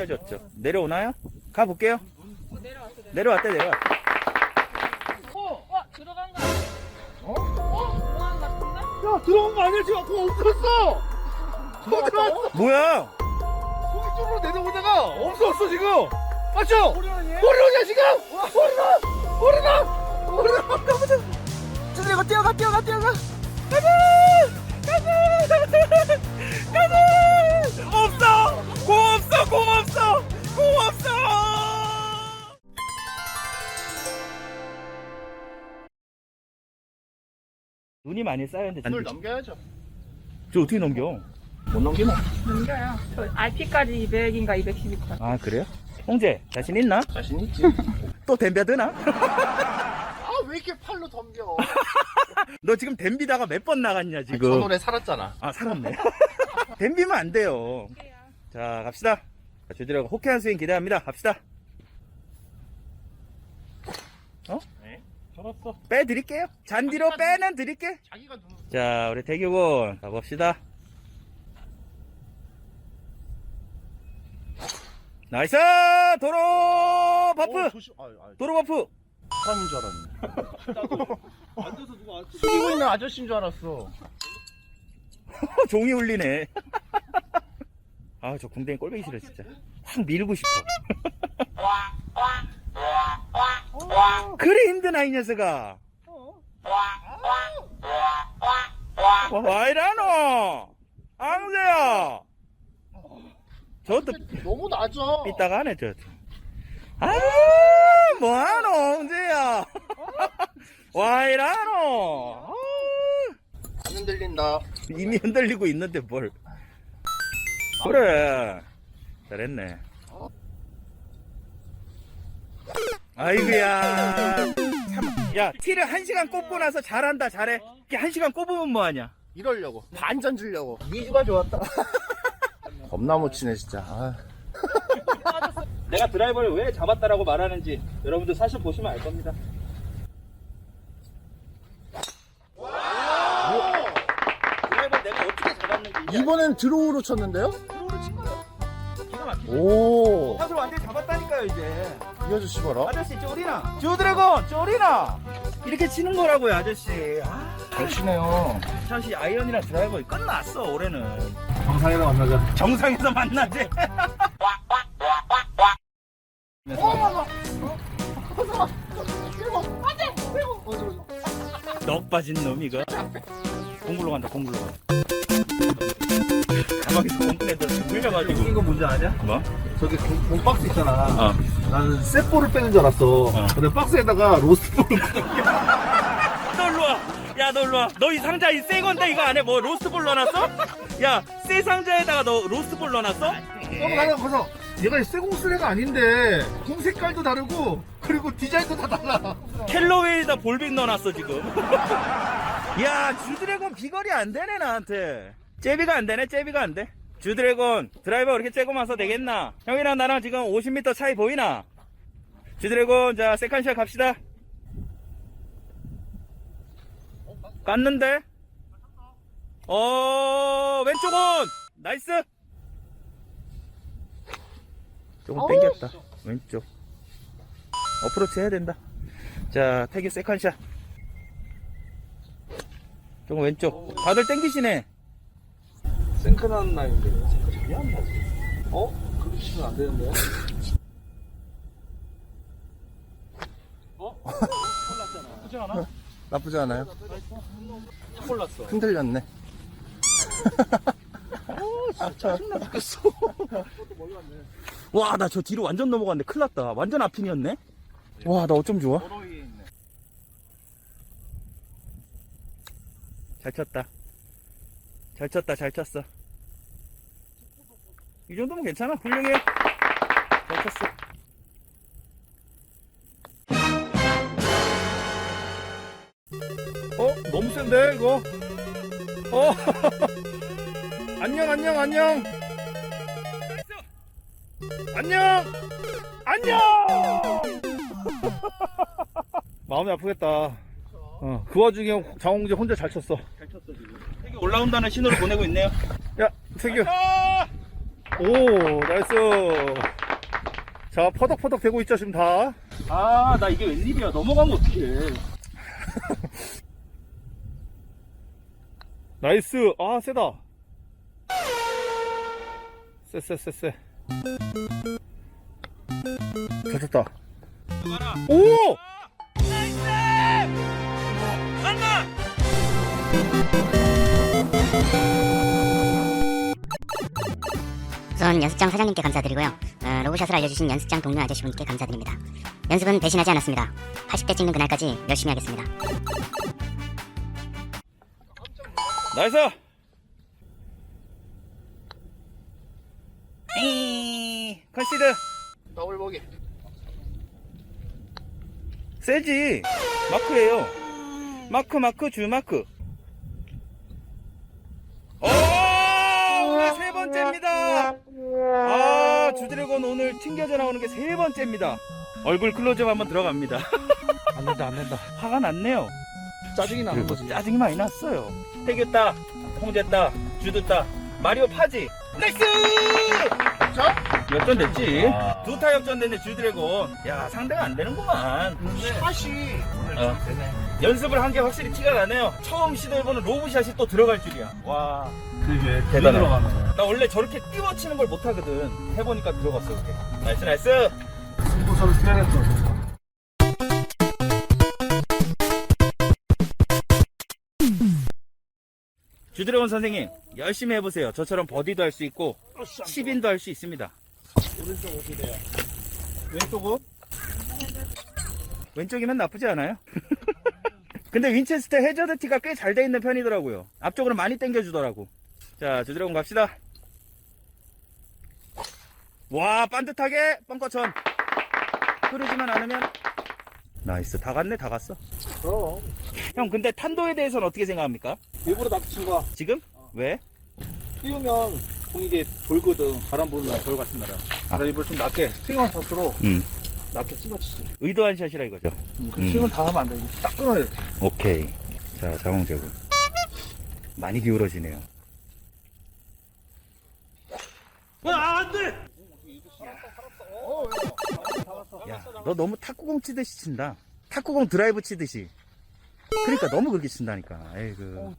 숨겨졌죠. 내려오나요? 가볼게요. 내려왔대. 내려왔대. 들어간 거 아니야? 공항 같은데? 야, 들어간 거 아니야? 지금 아까 없었어! 들어갔어? 뭐야? 거기 쪽으로 내려오다가 없었어, 지금! 맞죠? 꼬리로냐, 지금? 꼬리나! 가보자! 주드래곤 뛰어가! 가자! 없어! 공 없어! 눈이 많이 쌓였는데 이걸 넘겨야죠. 저 어떻게 넘겨? 못 넘기나? 넘겨요. 저 RP까지 200인가 210일까? 아 그래요? 홍재 자신 있나? 자신 있지. 또 댐벼드나? 아, 왜 이렇게 팔로 덤벼? 너 지금 댐비다가 몇 번 나갔냐 저 지금? 노래 살았잖아. 아 살았네. 댐비면 안 돼요. 자 갑시다. 주드래곤 호쾌한 스윙 기대합니다. 갑시다. 네. 저랬어. 빼드릴게요. 잔디로 빼는 드릴게. 자기가 누 자 우리 태규군 가봅시다. 나이스 도로 버프. 조심. 도로 버프. 사람인 줄 알았네. 앉아서 누가 숙이고 있는 아저씨인 줄 알았어. 종이 울리네. 아 저 궁뎅이 꼴보기 싫어 진짜. 확 밀고 싶어. 그래 힘드나 이 녀석아. 와 이라노 앙재야. 저것도 너무 낮아. 삐딱 하네 저. 아 뭐하노 앙재야. 와 이라노. 안 흔들린다. 이미 흔들리고 있는데 뭘. 그래 잘했네. 아이고야. 야 티를 1시간 꼽고 나서 잘한다 잘해. 이렇게 1시간 꼽으면 뭐하냐. 이러려고. 반전 주려고. 미주가 좋았다. 겁나 못 치네, 진짜. 아. 내가 드라이버를 왜 잡았다라고 말하는지 여러분들 사실 보시면 알 겁니다. 드라이버 내가 어떻게 잡았는지. 이번엔 드로우로 쳤는데요? 드로우를 친 거야. 기가 막히죠. 오. 샷을 완전히 잡았다니까요 이제. 이 아저씨 봐라. 아저씨 쪼리나. 주드래곤 쪼리나. 이렇게 치는 거라고요 아저씨. 아, 잘 치네요. 사실 아이언이랑 드라이버 끝났어 올해는. 정상에서 만나자. 정상에서 만나지. 넋 빠진 놈 이거. 공굴로 간다 공굴로 간다. 가방에서 공굴에다 물려가지고. 이거 뭔지 아냐? 뭐? 저기 공박스 있잖아. 어. 나는 셋볼을 빼는 줄 알았어. 근데 박스에다가 로스트볼을 너 일로 와. 야, 너 일로 와. 너 이 상자 이 새 건데 이거 안에 뭐 로스트볼 넣어놨어? 야, 새 상자에다가 너 로스트볼 넣어놨어? 나는 가서 얘가 쇠공쓰레가 아닌데 공 색깔도 다르고 그리고 디자인도 다 달라. 캘러웨이에다 볼빅 넣어놨어 지금. 야, 주드래곤 비거리 안 되네 나한테. 제비가 안 되네, 제비가 안 돼. 주드래곤 드라이버 이렇게 째고 마서 되겠나? 형이랑 나랑 지금 50m 차이 보이나? 주드래곤 자 세컨샷 갑시다. 깠는데? 왼쪽 온! 나이스! 조금 땡겼다. 왼쪽. 어프로치 해야 된다. 자, 태기 세컨샷. 조금 왼쪽. 다들 땡기시네. 생크난 라인인데 생크이 안 나지? 그렇게 치면 안 되는데. 나쁘지 않아? 나쁘지 않아요. 몰랐어. 흔들렸네. 짜증나 죽겠어. 와, 나 저 뒤로 완전 넘어갔네. 큰일 났다. 완전 앞핀이었네. 와, 나 어쩜 좋아? 잘 쳤다. 잘 쳤다, 잘 쳤어. 이 정도면 괜찮아. 훌륭해. 잘 쳤어. 너무 센데, 이거? 안녕, 안녕, 안녕. 안녕! 안녕! 마음이 아프겠다. 그 와중에 장홍재 혼자 잘 쳤어. 잘 쳤어, 지금. 태규 올라온다는 신호를 보내고 있네요. 야, 태규. 오, 나이스. 자, 퍼덕퍼덕 되고 있죠, 지금 다. 아, 나 이게 웬일이야. 넘어가면 어떡해. 나이스. 아, 세다. 쎄. 잘 쳤다. 오! 나이스! 간다! 우선 연습장 사장님께 감사드리고요. 로브샷을 알려주신 연습장 동료 아저씨분께 감사드립니다. 연습은 배신하지 않았습니다. 80대 찍는 그날까지 열심히 하겠습니다. 나이스! 에이, 컨시드. 더블 보기. 세지. 마크예요. 마크, 주마크. 오! 오늘 세 번째입니다. 아, 주드래곤 오늘 튕겨져 나오는 게 세 번째입니다. 얼굴 클로즈업 한번 들어갑니다. 안 된다. 화가 났네요. 짜증이 나는 거지. 짜증이 많이 났어요. 태규 따, 홍재 따, 주드 따, 마리오 파지. 나이스! 역전 됐지? 와. 두 타 역전 됐네, 주드래곤. 야, 상대가 안 되는구만. 샷이. 어. 연습을 한 게 확실히 티가 나네요. 처음 시도해보는 로브샷이 또 들어갈 줄이야. 와, 그게 대단해. 들어가는 거야. 나 원래 저렇게 띄워치는 걸 못하거든. 해보니까 들어갔어, 그게. 나이스. 승부서를 쓰야겠어. 주드래곤 선생님, 열심히 해보세요. 저처럼 버디도 할 수 있고, 10인도 할 수 있습니다. 오른쪽 어디래요? 왼쪽은? 왼쪽이면 나쁘지 않아요? 근데 윈체스터 해저드 티가 꽤 잘 돼 있는 편이더라고요. 앞쪽으로 많이 당겨주더라고. 자, 주드래곤 갑시다. 와, 반듯하게 뻥커천. 흐르지만 않으면. 나이스. 다 갔네, 다 갔어. 그럼. 형, 근데 탄도에 대해서는 어떻게 생각합니까? 일부러 낮게 친 거야. 지금? 왜? 띄우면 공이 이게 돌거든. 바람 부는 날, 돌 같은 날은. 아. 그래서 일부러 좀 낮게, 스윙한 샷으로 음. 낮게 찍어치지. 의도한 샷이라 이거죠. 스윙은 다 하면 안 돼. 이거 딱 끊어야 돼. 오케이. 자, 장홍재군. 많이 기울어지네요. 안 돼! 야, 너 너무 탁구공 치듯이 친다. 탁구공 드라이브 치듯이. 그러니까 너무 그렇게 친다니까. 에이그.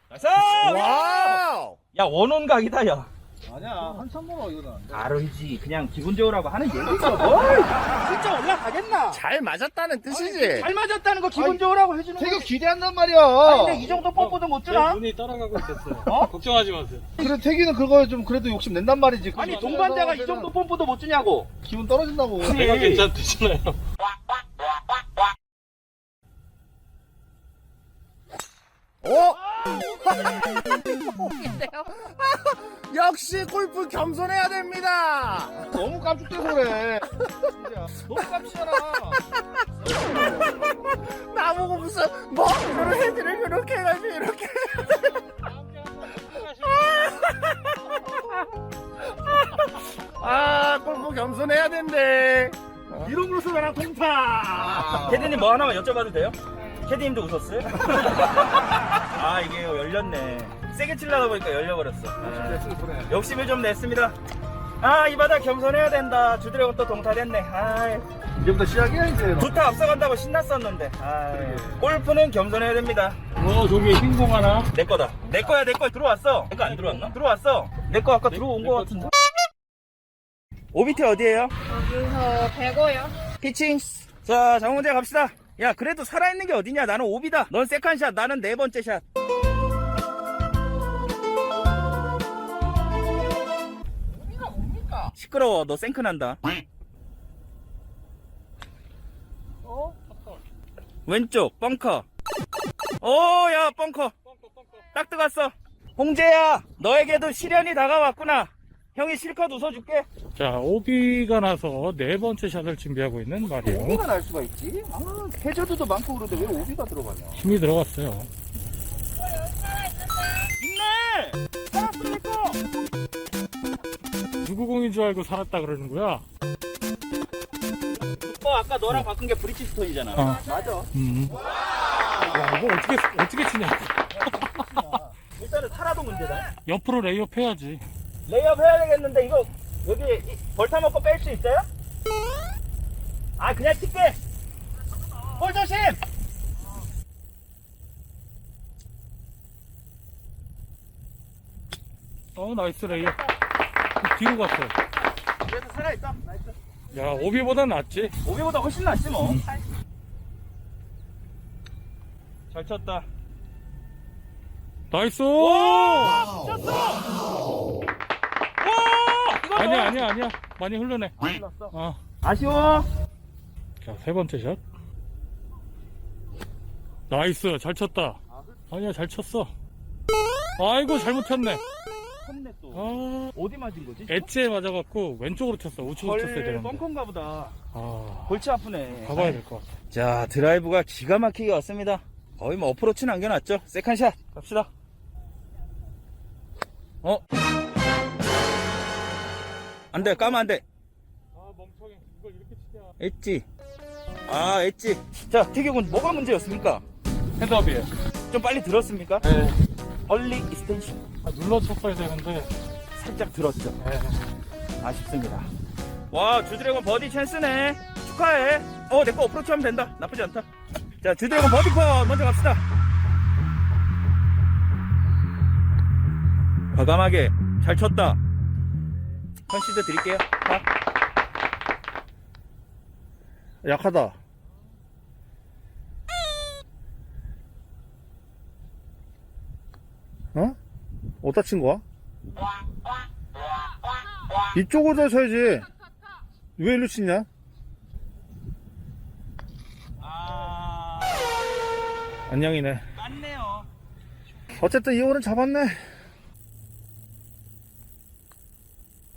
나이스! 와우! 야, 원원각이다, 야. 아니야, 한참 멀어, 이거는. 알지. 그냥 기분 좋으라고 하는 얘기죠. 뭘? 진짜 올라가겠나? 잘 맞았다는 뜻이지. 잘 맞았다는 거 기분 좋으라고 해주는 되게 거지. 기대한단 말이야. 아니, 근데 이 정도 뽀뽀도 못 주나? 눈이 따라가고 있었어요. 어? 걱정하지 마세요. 그래, 태기는 그거에 좀 그래도 욕심 낸단 말이지. 아니, 동반자가 이 정도 pompo도 못 주냐고. 기분 떨어진다고. 내가 괜찮대잖아요. 어? 역시 골프 겸손해야 됩니다. 너무 깜찍해서 그래. 너무 깜찍하잖아. 나보고 무슨 뭐 이런 헤드를 그렇게 해가지고 이렇게. 아, 골프 겸손해야 된대. 이름으로서 나랑 동타. 캐디님 뭐 하나만 여쭤봐도 돼요? 캐디님도 웃었어요? 아, 이게 열렸네. 세게 치려다 보니까 열려버렸어. 아, 욕심을 좀 냈습니다. 아, 이 바다 겸손해야 된다. 주드래곤 또 동타됐네. 아, 이제부터 시작이야 이제. 두타 앞서간다고 신났었는데. 아, 골프는 겸손해야 됩니다. 저기 흰공 하나. 내 거다. 내 거야, 내 거. 들어왔어. 내 거 안 들어왔나? 들어왔어. 내 거 아까 들어온 거 같은데. 오비티 어디에요? 여기서 100어요. 피칭. 자, 장훈재 갑시다. 야, 그래도 살아있는 게 어디냐? 나는 오비다. 넌 세컨샷, 나는 네 번째 샷. 여기가 뭡니까? 시끄러워. 너 생크난다. 왼쪽 벙커. 야, 벙커. 딱 들어갔어. 홍재야, 너에게도 시련이 다가왔구나. 형이 실컷 웃어줄게. 자, 오비가 나서 네 번째 샷을 준비하고 있는 마리오. 오비가 날 수가 있지? 아, 해저드도 많고 그러는데 왜 오비가 들어가냐? 힘이 들어갔어요. 있네! 살았으니까! 누구 공인 줄 알고 살았다 그러는 거야? 아까 너랑 바꾼 게 브리치스톤이잖아. 어. 맞아. 야, 이거 어떻게 치냐? 일단은 하나도 문제다. 옆으로 레이업 해야지. 레이업 해야 되겠는데 이거 여기 벌타 먹고 뺄 수 있어요? 아 그냥 칠게. 볼 조심. 나이스 레이업. 뒤로 갔어. 그래도 살아있어. 나이스. 야, 오비보단 낫지. 오비보다 훨씬 낫지 뭐. 잘 쳤다. 나이스! 와! 쳤어! 와! 이거 아니야. 많이 흘러내. 흘렀어. 아쉬워. 자, 세 번째 샷. 나이스, 잘 쳤다. 아니야, 잘 쳤어. 아이고, 잘못했네. 쳤네 또. 아, 어디 맞은 거지? 엣지에 맞아갖고 왼쪽으로 쳤어. 우측으로 쳤어야 되는데. 벙커인가 보다. 아, 골치 아프네. 가봐야 될 것 같아. 자, 드라이브가 기가 막히게 왔습니다. 거의 뭐 어프로치 남겨놨죠. 세컨샷 갑시다. 안돼, 까면 안돼. 아, 멍청해. 이걸 이렇게 치냐. 엣지. 아, 엣지. 자, 태규군 뭐가 문제였습니까? 헤드업이에요. 좀 빨리 들었습니까? 네. 얼리 익스텐션. 눌러 쳤어야 되는데. 살짝 들었죠. 네. 아쉽습니다. 와, 주드래곤 버디 찬스네. 축하해. 내거 어프로치 하면 된다. 나쁘지 않다. 자, 주드래곤 버디 컷 먼저 갑시다. 과감하게 잘 쳤다. 컨시드 드릴게요. 약하다. 어디다 친 거야? 이쪽으로 쳐야지. 왜 일로 치냐? 안녕이네. 깠네요. 어쨌든 이 홀은 잡았네.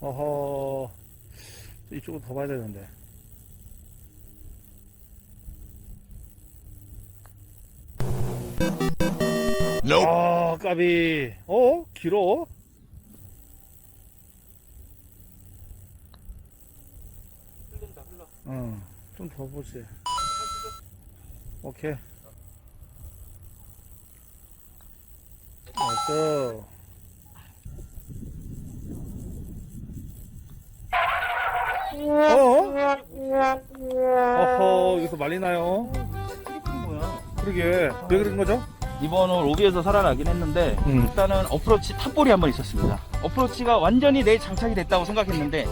어허. 이쪽으로 더 봐야 되는데. 아, 까비. 길어? 응, 좀 더 보지. 오케이. 나이스. 어허, 여기서 말리 나요. 뭐야? 그러게. 왜 그런 거죠? 이번 홀 오비에서 살아나긴 했는데 음. 일단은 어프로치 탑볼이 한 번 있었습니다. 어프로치가 완전히 내 장착이 됐다고 생각했는데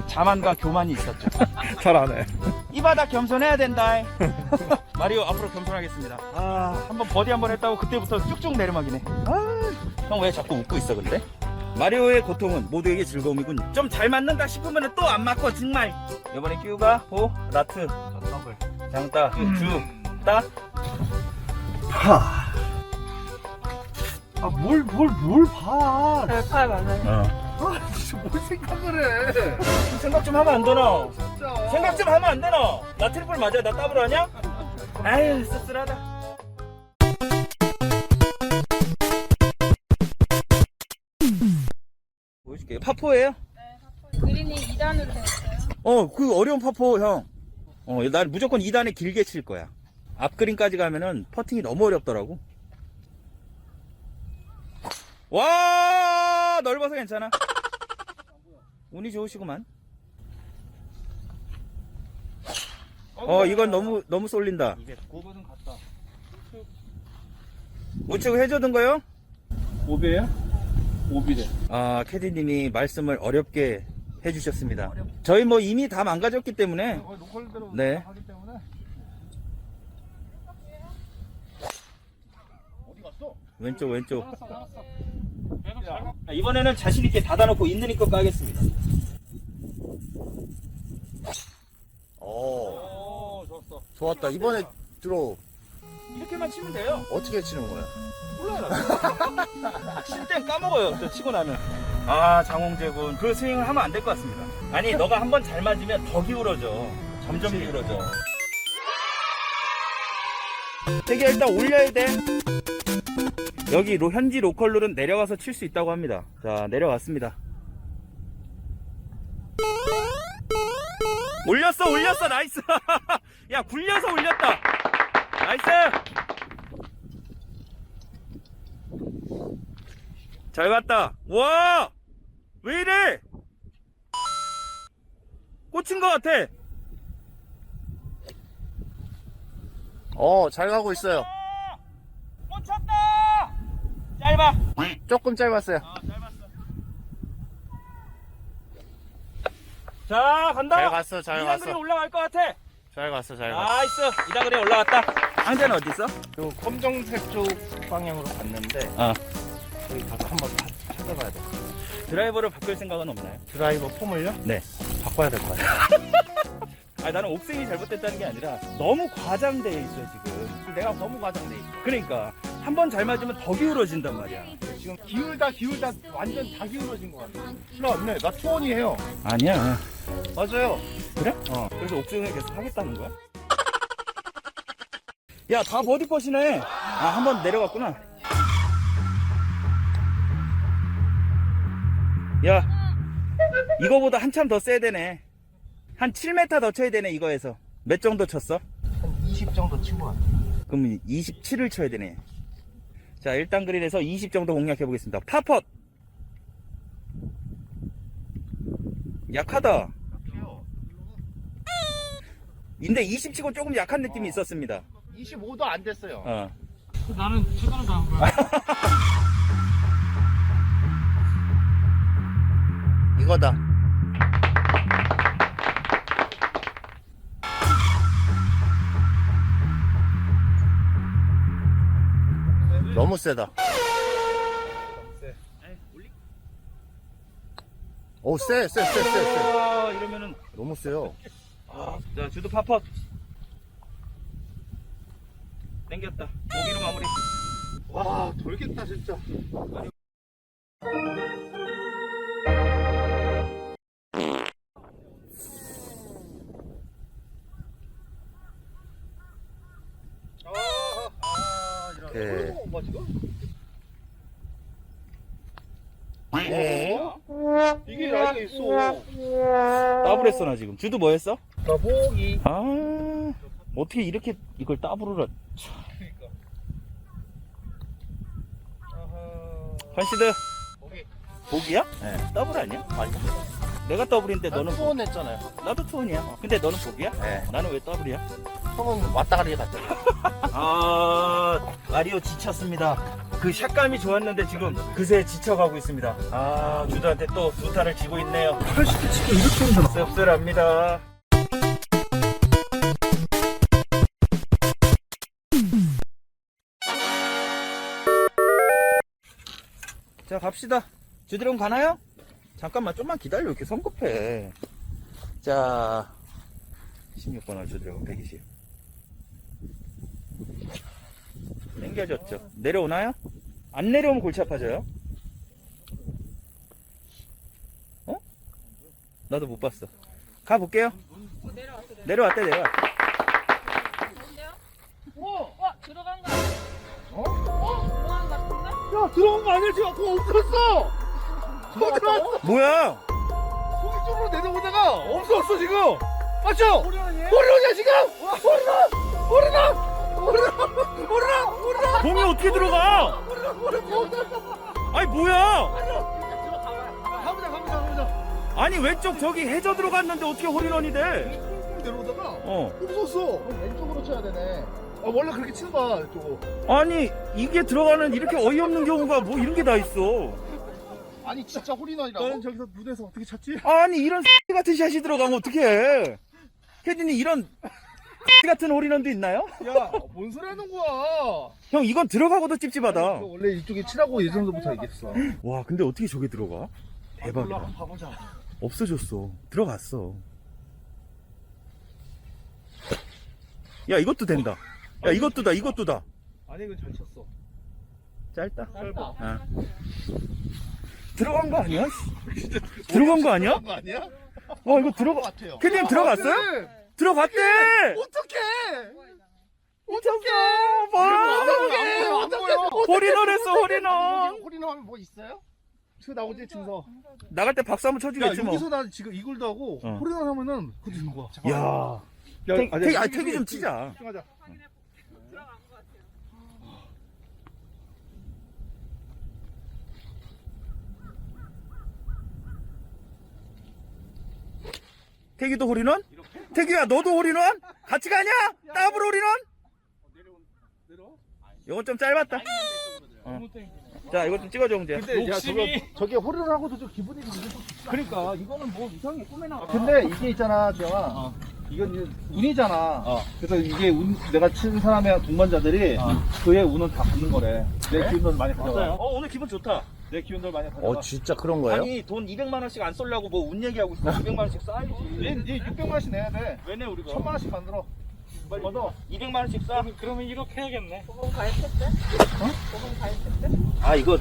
자만과 교만이 있었죠. 잘 안 해. 이 바닥 겸손해야 된다. 마리오 앞으로 겸손하겠습니다. 한번 버디 한 번 했다고 그때부터 쭉쭉 내리막이네. 형 왜 자꾸 웃고 있어 근데? 마리오의 고통은 모두에게 즐거움이군. 좀 잘 맞는다 싶으면 또 안 맞고 정말. 이번에 끼우가 호 라트 장따 주따 파. 뭘 봐. 별팔 맞아요. 진짜 뭘 생각을 해. 생각 좀 하면 안 되나? 진짜. 생각 좀 하면 안 되나? 나 트리플 맞아? 나 더블 하냐? 아유 씁쓸하다. 보여줄게요. 파포예요? 그린이 2단으로 되었어요. 그 어려운 파포 형. 난 무조건 2단에 길게 칠 거야. 앞그린까지 가면은 퍼팅이 너무 어렵더라고. 와, 넓어서 괜찮아. 운이 좋으시구만. 이건 너무 쏠린다. 우측 해줘둔 거요? 오비에요? 오비래. 캐디님이 말씀을 어렵게 해주셨습니다. 저희 뭐 이미 다 망가졌기 때문에. 로컬대로 네. 하기 때문에. 어디 갔어? 왼쪽. 이번에는 자신있게 닫아놓고 있는 것 까겠습니다. 좋았어. 좋았다. 이번에 들어. 이렇게만 치면 돼요. 어떻게 치는 거야? 몰라요. 칠 땐 까먹어요. 저 치고 나면. 장홍재군. 그 스윙을 하면 안 될 것 같습니다. 아니, 너가 한번 잘 맞으면 더 기울어져. 점점 기울어져. 되게 일단 올려야 돼. 여기 현지 로컬룰은 내려가서 칠 수 있다고 합니다. 자, 내려갔습니다. 올렸어. 나이스. 야, 굴려서 올렸다. 나이스. 잘 갔다. 와! 왜 이래? 꽂힌 것 같아. 잘 가고 있어요. 꽂혔다! 짧아. 조금 짧았어요. 자, 간다. 잘 갔어, 잘 이단 그림 갔어. 올라갈 것 같아. 잘 갔어, 잘 갔어. 나이스. 이단 그림 올라갔다. 상자는 어디 있어? 요 검정색 쪽 방향으로 갔는데 아. 거기 가서 한번 찾아봐야 돼. 드라이버를 바꿀 생각은 없나요? 드라이버 폼을요? 네. 바꿔야 될 것 같아요. 아니, 나는 옥생이 잘못됐다는 게 아니라 너무 과장돼 있어 지금. 내가 너무 과장돼 있어. 그러니까 한 번 잘 맞으면 더 기울어진단 말이야. 지금 기울다 완전 다 기울어진 것 같아. 필요 없네. 나 투원이에요. 아니야. 맞아요. 그래? 그래서 옥생을 계속 하겠다는 거야? 야, 다 버디 퍼시네. 한 번 내려갔구나. 야, 이거보다 한참 더 세야 되네. 한 7m 더 쳐야 되네, 이거에서. 몇 정도 쳤어? 한 20 정도 치고 왔네. 그럼 27을 쳐야 되네. 자, 일단 그린에서 20 정도 공략해 보겠습니다. 파펫. 약하다. 근데 20 치고 조금 약한 느낌이 있었습니다. 25도 안 됐어요. 나는 최선을 다한 거야. 이거다. 너무 세다. 오, 세. 이러면은. 너무 세요. 자, 주도 파펫. 땡겼다. 보기로 마무리. 와, 돌겠다, 진짜. 예. 뭐 지금? 네. 이게 나이가 있어. 따블했어, 나 지금. 주도 뭐 했어? 나 보기. 어떻게 이렇게 이걸 따블을. 컨시드. 보기야? 네. 더블 아니야? 아니야. 내가 더블인데 너는 보... 투원했잖아요. 나도 투혼이야. 근데 너는 보기야? 네. 나는 왜 더블이야? 형은 왔다 가리 갔잖아요. 마리오 지쳤습니다. 그 샷감이 좋았는데 지금 그새 지쳐가고 있습니다. 주도한테 또 두 타를 지고 있네요. 80대 치고 이렇게 힘들어. 씁쓸합니다. 자, 갑시다. 주드럼 가나요? 잠깐만, 좀만 기다려. 이렇게 성급해. 자, 16번을 주드럼 120. 땡겨졌죠. 내려오나요? 안 내려오면 골치 아파져요. 나도 못 봤어. 가볼게요. 내려왔대. 좋은데요? 들어간 거 아니야? 들어간 거 같은데? 야, 들어간 거 아니야? 지금 그거 없었어! 들어갔어? 뭐야? 거기 쪽으로 내려오다가 없었어, 지금! 맞죠? 호리론이야, 지금! 호리론! 공이 어떻게 들어가? 아니, 뭐야? 가보자. 아니, 왼쪽 저기 해저 들어갔는데 어떻게 홀인원이 돼? 내려오다가 어. 없었어. 그럼 왼쪽으로 쳐야 되네. 원래 그렇게 치는 거야, 이쪽으로. 아니, 이게 들어가는 이렇게 어이없는 경우가 뭐 이런 게 다 있어. 아니, 진짜 홀인원이라고? 너는 저기서 무대에서 어떻게 쳤지? 아니, 이런 같은 샷이 들어가면 어떡해. 캐디님, 이런 같은 홀인원도 있나요? 야, 뭔 소리 하는 거야? 형, 이건 들어가고도 찝찝하다. 이거 원래 이쪽에 치라고 예전부터 얘기했어. 와, 근데 어떻게 저게 들어가? 대박이다. 올라가 봐보자. 없어졌어. 들어갔어. 야, 이것도 된다. 야, 이것도 다. 아니, 이건 잘 쳤어. 짧다. 짧아. 들어간 거 아니야? 들어간 거 아니야? 들어간 거 아니야? 와, 이거 들어가. 같아요. 캐디님 들어갔어요? 들어갔대! 어떡해! 어떡해! 봐! 안 보여. 홀인원 했어, 홀인원! 홀인원 하면 뭐 있어요? 저 나오지, 증서. 나갈 때 박수 한번 야, 쳐주겠지, 뭐. 여기서 나 지금 이글도 하고 어. 홀인원 하면은 그거 주는 거야. 야. 태기 좀 치자. 집중하자. 태기도 홀인원? 태기야 너도 홀인원? 같이 가냐? 더블 홀인원? 이건 좀 짧았다. 자 이거 좀 찍어줘 홍재. 근데 야 저게 호르를 하고도 좀 기분이 좀 그러니까 이거는 뭐 이상하게 꾸며놔. 근데 이게 있잖아 지영아. 이건 이제 운이잖아. 그래서 이게 내가 친 사람의 동반자들이 그의 운은 다 받는 거래. 내 기운들 많이 가져가. 오늘 기분 좋다. 내 기운들 많이 가져가. 진짜 그런 거예요? 아니 돈 200만 원씩 안 쏠려고 뭐 운 얘기하고 있어. 200만 원씩 쌓아야지. 얘 600만 원씩 내야 돼. 왜 내 우리가? 1000만 원씩 만들어. 빨리 걷어. 200만 원씩 쌓아. 그러면 이렇게 해야겠네. 보험 가입했대? 보험 가입했대? 아 이거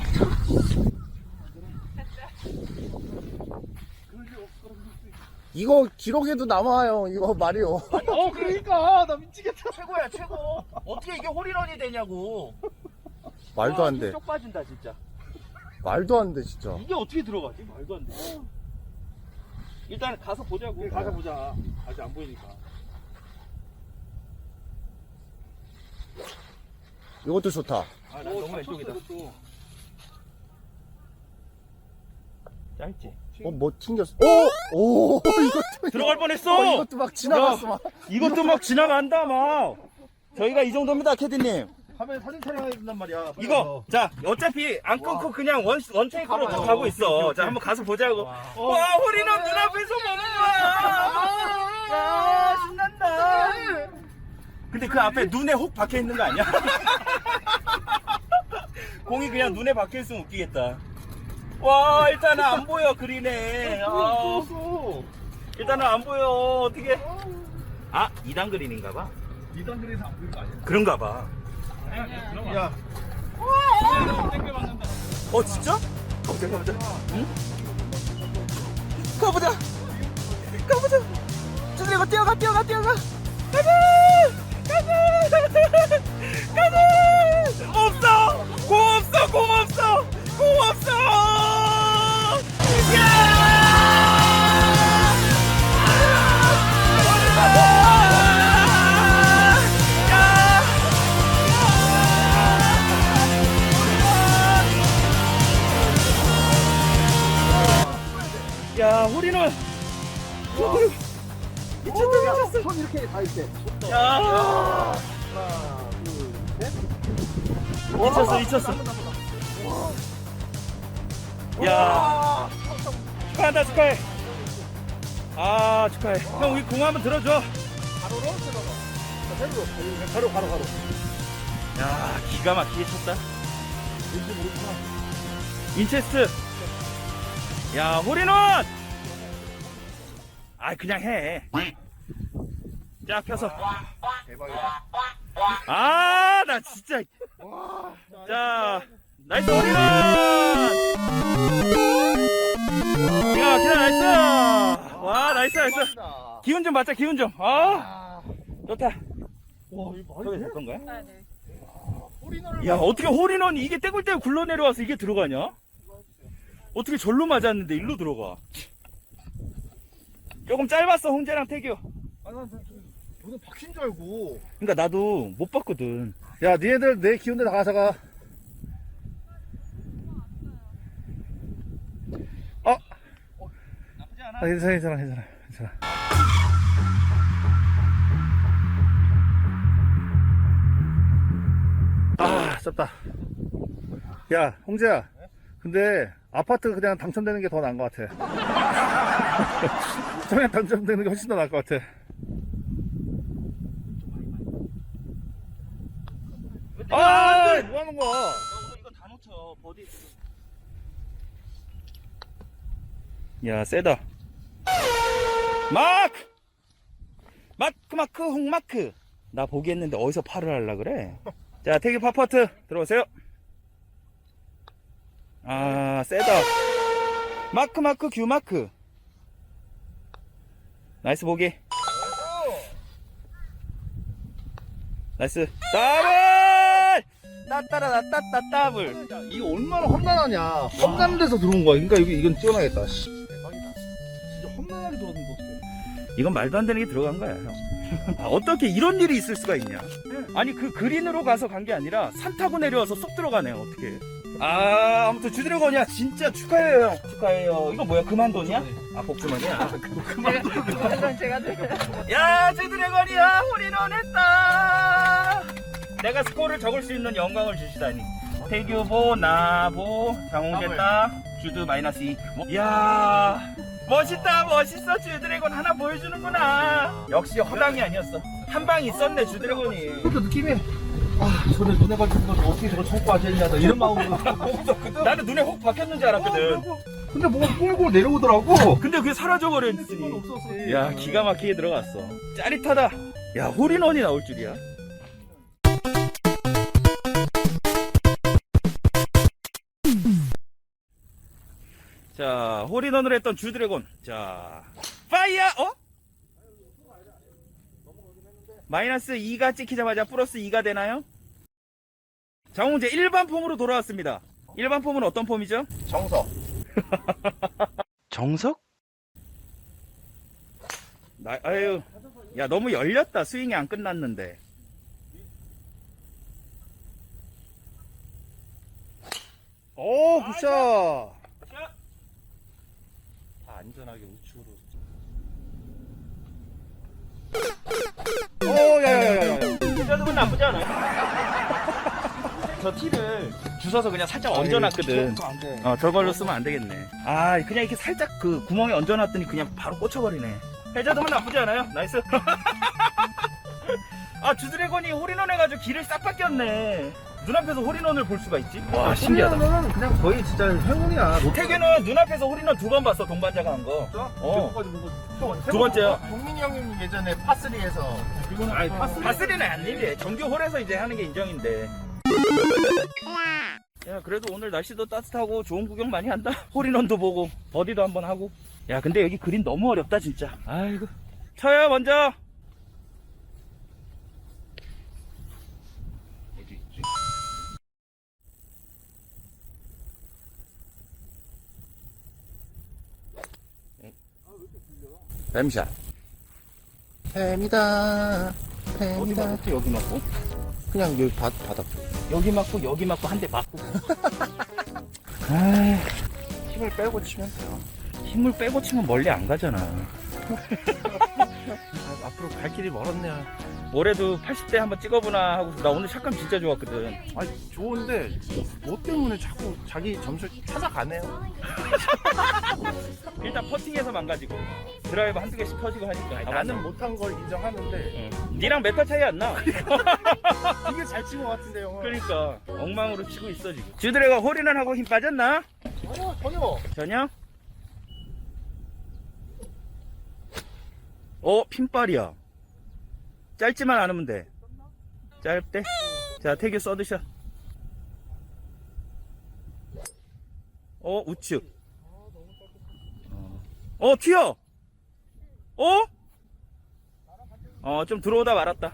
이거 기록에도 남아요. 이거 말이요. 그러니까 나 미치겠다. 최고야 최고. 어떻게 이게 홀인원이 되냐고. 말도 안 돼. 쪽 빠진다 진짜. 말도 안 돼, 진짜. 이게 어떻게 들어가지? 말도 안 돼. 일단 가서 보자고. 가자 보자. 아직 안 보이니까. 이것도 좋다. 아, 난 너무 왼쪽이다. 짧지? 뭐 튕겼어? 오, 이것도. 들어갈 뻔했어! 이것도 막 지나갔어, 막. 이것도 막 지나간다, 막. 저희가 이 정도입니다, 캐디님. 화면 사진 촬영해야 된단 말이야. 빨리 이거, 가서. 자, 어차피 안 끊고 그냥 원테이크로 쭉 가고 있어. 자, 한번 가서 보자고. 와, 홀인원 눈앞에서 보는 거야! 야, 신난다. 근데 그 앞에 눈에 혹 박혀 있는 거 아니야? 공이 그냥 눈에 박혀 있으면 웃기겠다. 와, 일단은 안 보여, 그린에. 일단은 안 보여, 어떻게. 아, 2단 그린인가 봐. 2단 그래서 안 보이는 거 아니야? 그런가 봐. 야, 진짜? 가보자. 응? 가보자. 주드래곤 뛰어가. 가자! 없어! 공 없어! 야, 홀인원! 미쳤다. 손 이렇게 다 있대. 야! 미쳤어. 야! 축하해. 아, 축하해. 형, 우리 공 한번 들어줘. 바로. 야, 기가 막히게 쳤다. 인체스트. 야, 홀인원! 아, 그냥 해. 쫙 펴서. 대박이다. 아, 나 진짜. 자, 나이스 홀인원! 야, 기다, 나이스! 와, 나이스. 기운 좀 맞자, 기운 좀. 아, 좋다. 와, 이거 저기 됐던 거야? 아, 네. 홀인원을 야, 어떻게 홀인원이 이게 떼굴떼굴 굴러 내려와서 이게 들어가냐? 어떻게 절로 맞았는데 일로 들어가? 조금 짧았어, 홍재랑 태규. 난 너는 박힌 줄 알고. 그러니까 나도 못 봤거든. 야, 니네들 내 기운들 다 가져가. 나쁘지 않아. 괜찮아. 아, 좁다. 야, 홍재야. 근데 아파트 그냥 당첨되는 게 더 나은 것 같아. 그냥 당첨되는 게 훨씬 더 나을 것 같아. 아, 뭐 하는 거야? 오늘 이거 다 놓쳐. 버디. 야, 세다. 마크, 홍마크. 나 보기 했는데 어디서 팔을 하려 그래? 자, 태기 파퍼트 들어오세요. 아, 세다. 마크, 규마크. 나이스 보기. 나이스. 더블! 따따라따따 더블. 이게 얼마나 험난하냐. 험난한 데서 들어온 거야. 그러니까 이건 뛰어나겠다. 대박이다. 진짜 험난하게 들어왔는데 어떡해. 이건 말도 안 되는 게 들어간 거야, 형. 아, 어떻게 이런 일이 있을 수가 있냐? 아니, 그 그린으로 가서 간 게 아니라 산 타고 내려와서 쏙 들어가네, 어떻게. 아, 아무튼 주드래곤이야. 진짜 축하해요, 형. 축하해요. 이거 뭐야? 그만돈이야? 아, 복주머니야? 그건 제가 들고. 야, 주드래곤이야. 홀인원 했다. 내가 스코어를 적을 수 있는 영광을 주시다니. 태규보, 나보, 장홍재 따, 주드 마이너스 2. 이야, 멋있다, 멋있어. 주드래곤 하나 보여주는구나. 역시 허당이 아니었어. 한 방 있었네, 주드래곤이. 또 느낌이 저는 눈에 걸리는 건 어떻게 저걸 참고 앉아있냐 이런 마음으로 없었거든. 나는 눈에 혹 박혔는 줄 알았거든. 근데 뭐가 꿀꿀 내려오더라고. 근데 그게 사라져버렸지. 없었어. 야, 기가 막히게 들어갔어. 짜릿하다. 야, 홀인원이 나올 줄이야. 자, 홀인원을 했던 주드래곤. 자, 파이어! 마이너스 2가 찍히자마자 플러스 2가 되나요? 장홍재 일반 폼으로 돌아왔습니다. 일반 폼은 어떤 폼이죠? 정석. 정석? 아유, 야, 너무 열렸다. 스윙이 안 끝났는데. 오 굿샷. 다 안전하게 우측으로. 야야야야야. 기자들은 나쁘지 않아요. 저 티를 주워서 그냥 살짝 얹어놨거든. 안 돼. 저걸로 쓰면 안 되겠네. 아, 그냥 이렇게 살짝 그 구멍에 얹어놨더니 그냥 바로 꽂혀버리네. 해저드면 나쁘지 않아요. 나이스. 아, 주드래곤이 홀인원 해가지고 길을 싹 바뀌었네. 눈앞에서 홀인원을 볼 수가 있지? 와, 신기하다. 는 그냥 거의 진짜 행운이야. 태규는 눈앞에서 홀인원 2번 봤어, 동반자가 한 거. 두 번째야. 동민이 형님 예전에 파3에서 아니 파스리는 안 일이래. 정규 홀에서 이제 하는 게 인정인데. 야, 그래도 오늘 날씨도 따뜻하고 좋은 구경 많이 한다. 홀인원도 보고 버디도 한번 하고. 야, 근데 여기 그린 너무 어렵다 진짜. 아이고. 쳐요 먼저. 뱀샷. 뱀이다. 어디 뱀이다. 맞고 여기 맞고 그냥 여기 바닥. 여기 맞고 여기 맞고 한 대 맞고. 아, 힘을 빼고 치면 돼요. 힘을 빼고 치면 멀리 안 가잖아. 앞으로 갈 길이 멀었네요. 올해도 80대 한번 찍어보나 하고. 나 오늘 샷감 진짜 좋았거든. 아니 좋은데 뭐 때문에 자꾸 자기 점수를 찾아가네요. 일단 퍼팅에서 망가지고 드라이버 한두 개씩 터지고 하니까. 아니, 나는 못한 걸 인정하는데 니랑 몇 타 차이 안 나. 이게 잘 친 것 같은데 형은. 그러니까 엉망으로 치고 있어 지금. 주드래가 홀인원 하고 힘 빠졌나? 전혀. 전혀? 핀발이야. 짧지만 않으면 돼. 짧대. 자, 태규 서드샷. 우측. 튀어. 좀 들어오다 말았다.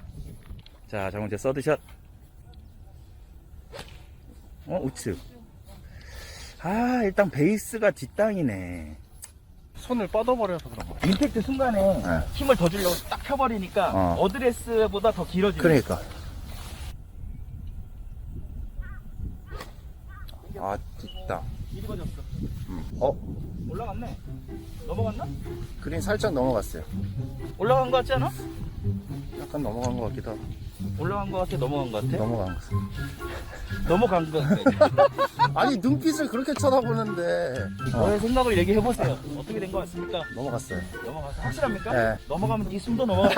자, 장훈재 서드샷. 우측. 아, 일단 베이스가 뒷땅이네. 손을 뻗어버려서 그런 거. 임팩트 순간에 힘을 더 주려고 딱 펴버리니까 어드레스보다 더 길어지네. 그러니까. 아, 뒷땅. 이리 졌어. 올라갔네. 넘어갔나? 그린 살짝 넘어갔어요. 올라간 거 같지 않아? 약간 넘어간 것 같기도 하고. 올라간 거 같아? 넘어간 거 같아? 넘어간 거. 넘어간 거 같아. 아니, 눈빛을 그렇게 쳐다보는데. 너의 생각을 얘기해보세요. 어떻게 된 거 같습니까? 넘어갔어요. 넘어가서 확실합니까? 네. 넘어가면 네 숨도 넘어가.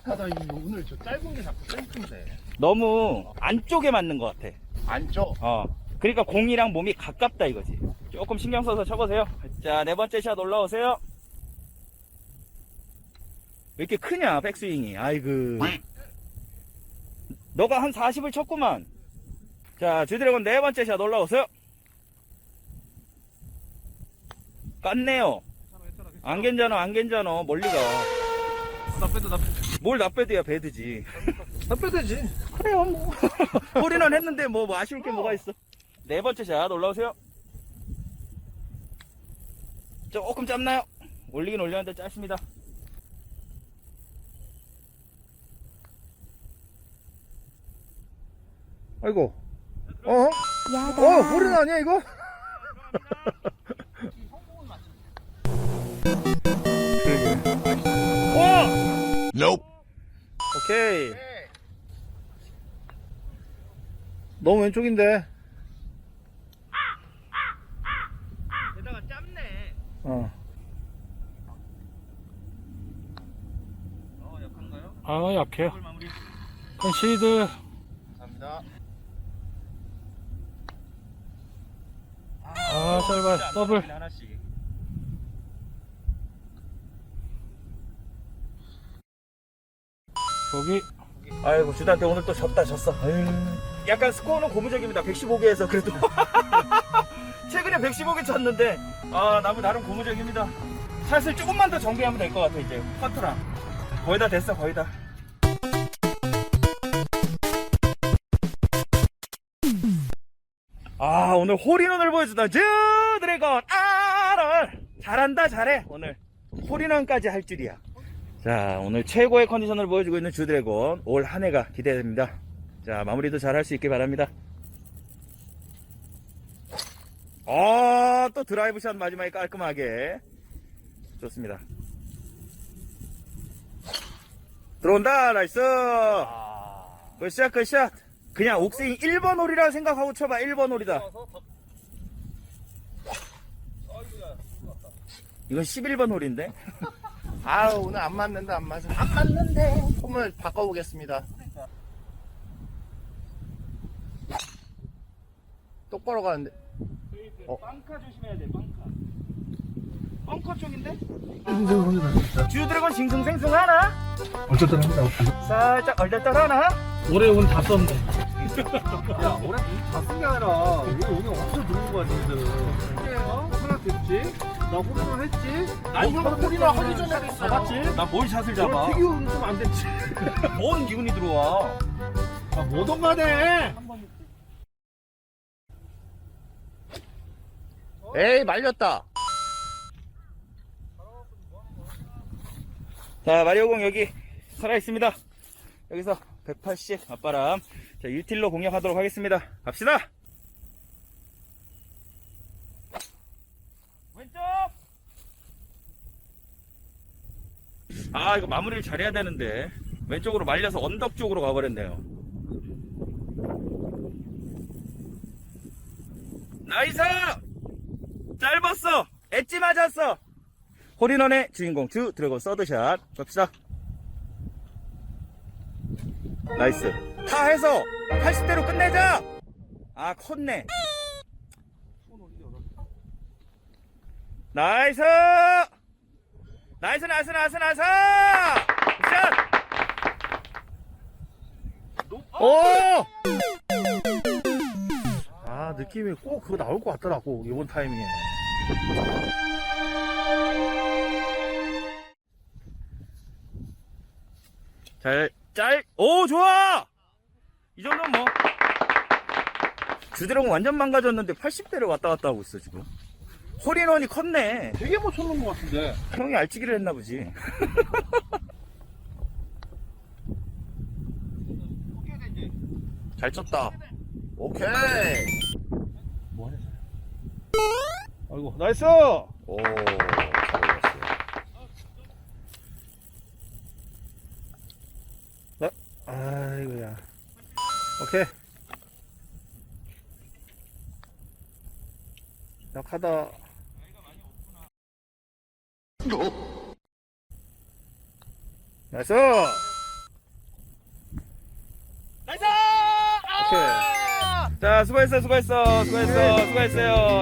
하다 오늘 저 짧은 게 자꾸 끊긴데. 너무 안쪽에 맞는 거 같아. 안쪽? 그러니까 공이랑 몸이 가깝다 이거지. 조금 신경 써서 쳐보세요. 자, 네 번째 샷 올라오세요. 왜 이렇게 크냐, 백스윙이. 아이고. 너가 한 40을 쳤구만. 자, 주드래곤 네 번째 샷 올라오세요. 깠네요. 안 괜찮아, 안 괜찮아. 멀리 가. 나 빼도 뭘 나빼드야, 배드지. 나 빼야지. 그래요, 뭐. 홀인원 했는데 뭐 아쉬울 게 뭐가 있어. 네 번째 샷 올라오세요. 조금 짧나요? 올리긴 올렸는데 짧습니다. 아이고. 홀인 아니야 이거? 와! 오케이. 너무 왼쪽인데. 게다가 짧네. 어. 약한가요? 아, 약해요. 볼 마무리. 컨시드. 감사합니다. 아, 짧아. 더블. 하나씩. 거기. 아이고 주단한테 오늘 또 졌다 졌어. 약간 스코어는 고무적입니다. 115개에서 그래도 최근에 115개 쳤는데 나름 고무적입니다. 샷을 조금만 더 정비하면 될 것 같아. 이제 퍼트랑 거의 다 됐어. 거의 다. 오늘 홀인원을 보여주다 드래곤 R을 잘한다. 잘해. 오늘 홀인원까지 할 줄이야. 자, 오늘 최고의 컨디션을 보여주고 있는 주드래곤. 올 한 해가 기대됩니다. 자, 마무리도 잘 할 수 있길 바랍니다. 또 드라이브 샷 마지막에 깔끔하게. 좋습니다. 들어온다. 나이스. 굿샷, 굿샷. 그냥 옥스윙 1번 홀이라 생각하고 쳐봐. 1번 홀이다. 이건 11번 홀인데? 오늘 안 맞는데 안 맞는데 폼을 바꿔보겠습니다. 똑바로 가는데. 빵카 조심해야 돼. 빵카 쪽인데? 주드래곤 싱숭생숭하나? 어쨌든 합니다. 살짝 얼떨떨하나? 올해 운 다 썼네. 야, 올해 다쓴 게 아니라 이거 오늘 없어 들어온 거야 니들. 하나 됐지? 나 홀인원 했지? 아니 홀인원 하기 전에 했어요. 잡았지? 나 뭘 샷을 잡아? 피규어는 좀 안 됐지. 뭔 기운이 들어와? 뭐든 간에. 에이 말렸다. 자, 마리오공 여기 살아있습니다. 여기서 180 앞바람. 자, 유틸로 공략하도록 하겠습니다. 갑시다! 왼쪽! 이거 마무리를 잘해야 되는데. 왼쪽으로 말려서 언덕 쪽으로 가버렸네요. 나이스! 짧았어! 엣지 맞았어! 홀인원의 주인공 주드래곤 서드샷 갑시다. 나이스. 다 해서 80대로 끝내자. 컸네. 나이스. 나이스. 샷. 오! 느낌이 꼭 그거 나올 것 같더라고 이번 타이밍에. 오, 좋아! 이 정도면 뭐. 주드래곤 완전 망가졌는데 80대를 왔다 갔다 하고 있어, 지금. 홀인원이 컸네. 되게 못 쳤는 것 같은데. 형이 알찌기를 했나 보지. 잘 쳤다. 오케이. 아이고, 나이스! 오. 잘 올렸어요. 아이고야. 오케이. 약하다. 나이스! 나이스! 오케이. 자, 수고했어요.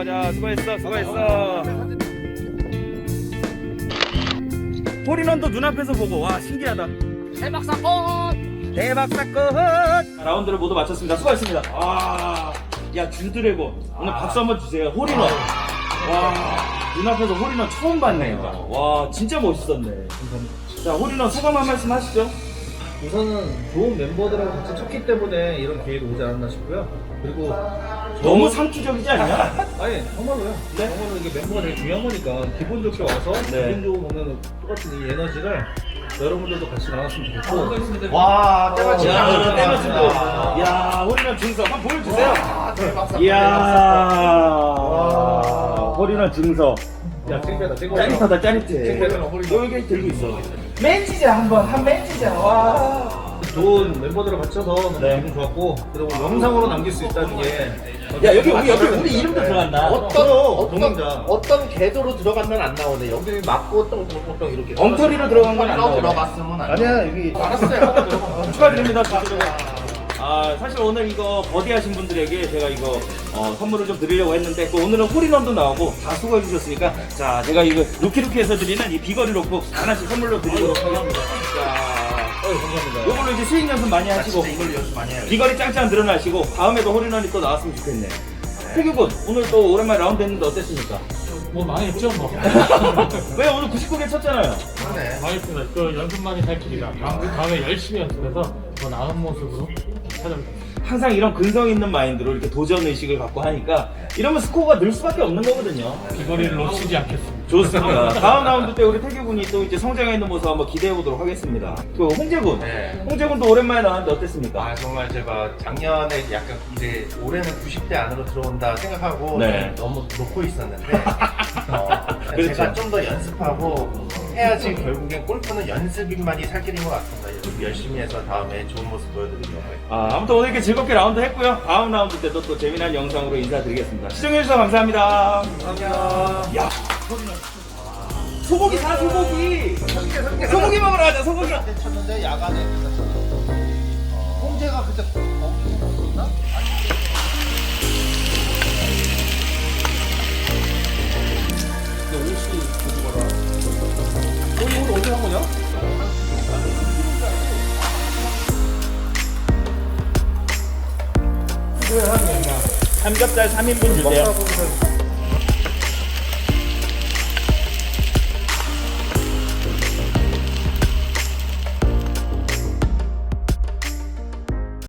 자, 수고했어. 홀인원도 눈앞에서 보고, 와, 신기하다. 대박 사건! 라운드를 모두 마쳤습니다. 수고하셨습니다. 야, 주드래곤. 오늘 박수 한번 주세요. 홀인원. 와, 눈앞에서 홀인원 처음 봤네요. 와, 진짜 멋있었네. 자, 홀인원 소감 한 말씀 하시죠. 우선은 좋은 멤버들하고 같이 쳤기 때문에 이런 기회가 오지 않았나 싶고요. 그리고 너무 상투적이지 않냐? 아니 정말로요. 네? 정말로 이게 멤버가 되게 중요한 거니까 기분 좋게 와서 네. 기분 좋은 오늘 똑같은 이 에너지를 여러분들도 같이 나눴으면 좋겠고. 와, 때마침. 야, 홀인원 중석 한번 보여주세요. 이야. 홀인원 증서. 야, 쨍빼다, 쨍빼다. 짜릿하다, 짜릿해. 쨍빼다, 홀인원. 여기 들고 있어. 맨치자 한 맨치자. 와. 좋은 멤버들을 갖춰서 너무 네. 기분 좋았고, 그리고 영상으로 남길 수 있다는 게. 야, 여기 우리 이름도 들어갔나? 어떤 궤도로 들어가면 안 나오네. 여기 맞고 똥똥똥 이렇게. 엉터리로 들어간 건 안 나오네. 들어갔으면 안 아니야, 여기. 알았어요. 축하드립니다. 사실 오늘 이거 버디하신 분들에게 제가 이거 선물을 좀 드리려고 했는데 오늘은 홀인원도 나오고 다 수고해 주셨으니까 자 제가 이거 루키루키에서 드리는 이 비거리 로프 하나씩 선물로 드리도록 하겠습니다. 자, 감사합니다. 요걸로 이제 스윙 연습 많이 하시고 이걸 연습 많이 해야 돼. 비거리 짱짱 늘어나시고 다음에도 홀인원이 또 나왔으면 좋겠네. 태규군 오늘 또 오랜만에 라운드 했는데 어땠습니까? 뭐 망했죠 뭐. 왜 오늘 99개 쳤잖아요. 그러네. 망했습니다. 그 연습만이 살 길이다. 다음에 열심히 연습해서 더 나은 모습으로 찾아뵙겠습니다. 항상 이런 근성 있는 마인드로 이렇게 도전 의식을 갖고 하니까 이러면 스코어가 늘 수밖에 없는 거거든요. 비거리를 놓치지 않겠습니다. 좋습니다. 다음 라운드 때 우리 태규군이 또 이제 성장해 있는 모습 한번 기대해 보도록 하겠습니다. 그 홍재군, 네. 홍재군도 오랜만에 나왔는데 어땠습니까? 아 정말 제가 작년에 약간 이제 올해는 90대 안으로 들어온다 생각하고 네. 너무 놓고 있었는데 그렇죠. 제가 좀 더 연습하고 해야지 결국엔 골프는 연습인만이 살 길인 것 같습니다. 열심히 해서 다음에 좋은 모습 보여드리려고 해요. 아무튼 오늘 이렇게 즐겁게 라운드 했고요. 다음 라운드 때도 또 재미난 영상으로 인사드리겠습니다. 시청해 주셔서 감사합니다. 감사합니다. 야, 소고기 사 소고기. 소고기 먹으러 가자 소고기. 그때 쳤는데 야간에 그때 쳤는데 홍재가 그때 거기 쳤나? 오늘 어디 한 거냐? 삼겹살 3인분 주세요.